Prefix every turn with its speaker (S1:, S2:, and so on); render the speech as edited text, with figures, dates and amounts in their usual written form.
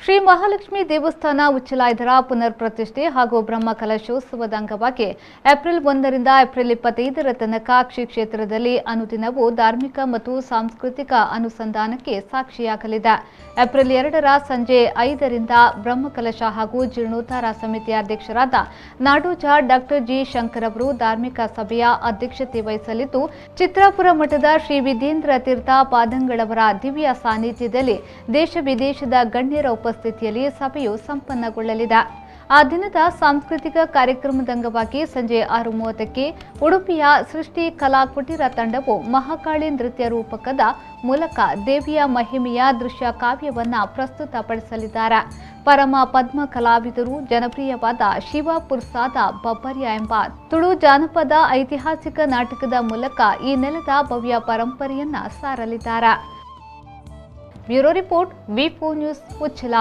S1: ಶ್ರೀ ಮಹಾಲಕ್ಷ್ಮಿ ದೇವಸ್ಥಾನ ಉಚ್ಚಲಾಯದರ ಪುನರ್ ಪ್ರತಿಷ್ಠೆ ಹಾಗೂ ಬ್ರಹ್ಮ ಕಲಶೋತ್ಸವದ ಅಂಗವಾಗಿ ಏಪ್ರಿಲ್ 1 ರಿಂದ ಏಪ್ರಿಲ್ 25 ತನಕ ಶ್ರೀ ಕ್ಷೇತ್ರದಲ್ಲಿ ಅನುದಿನವೂ ಧಾರ್ಮಿಕ ಮತ್ತು ಸಾಂಸ್ಕೃತಿಕ ಅನುಸಂಧಾನಕ್ಕೆ ಸಾಕ್ಷಿಯಾಗಲಿದೆ. ಏಪ್ರಿಲ್ 2 ಸಂಜೆ 5 ರಿಂದ ಬ್ರಹ್ಮ ಕಲಶ ಹಾಗೂ ಜೀರ್ಣೋದ್ಧಾರ ಸಮಿತಿಯ ಅಧ್ಯಕ್ಷರಾದ ನಾಡೋಜ ಡಾಕ್ಟರ್ ಜಿ ಶಂಕರ್ ಅವರು ಧಾರ್ಮಿಕ ಸಭೆಯ ಅಧ್ಯಕ್ಷತೆ ವಹಿಸಲಿದ್ದು, ಚಿತ್ರಾಪುರ ಮಠದ ಶ್ರೀ ವಿಧೇಂದ್ರ ತೀರ್ಥ ಪಾದಂಗಳವರ ದಿವ್ಯ ಸಾನ್ನಿಧ್ಯದಲ್ಲಿ ದೇಶ ವಿದೇಶದ ಗಣ್ಯರ ಉಪಸ್ಥಿತಿಯಲ್ಲಿ ಸಭೆಯು ಸಂಪನ್ನಗೊಳ್ಳಲಿದೆ. ಆ ದಿನದ ಸಾಂಸ್ಕೃತಿಕ ಕಾರ್ಯಕ್ರಮದ ಅಂಗವಾಗಿ ಸಂಜೆ 6:30ಕ್ಕೆ ಉಡುಪಿಯ ಸೃಷ್ಟಿ ಕಲಾ ಕುಟೀರ ತಂಡವು ಮಹಾಕಾಳಿ ನೃತ್ಯ ರೂಪಕದ ಮೂಲಕ ದೇವಿಯ ಮಹಿಮೆಯ ದೃಶ್ಯ ಕಾವ್ಯವನ್ನ ಪ್ರಸ್ತುತಪಡಿಸಲಿದ್ದಾರೆ. ಪರಮ ಪದ್ಮ ಕಲಾವಿದರು ಜನಪ್ರಿಯವಾದ ಶಿವ ಪುರ್ಸಾದ ಬಬ್ಬರ್ಯ ಎಂಬ ತುಳು ಜಾನಪದ ಐತಿಹಾಸಿಕ ನಾಟಕದ ಮೂಲಕ ಈ ನೆಲದ ಭವ್ಯ ಪರಂಪರೆಯನ್ನ ಸಾರಲಿದ್ದಾರೆ. ಬ್ಯೂರೋ ರಿಪೋರ್ಟ್ ವಿ4 ನ್ಯೂಸ್ ಉಚ್ಚಿಲ.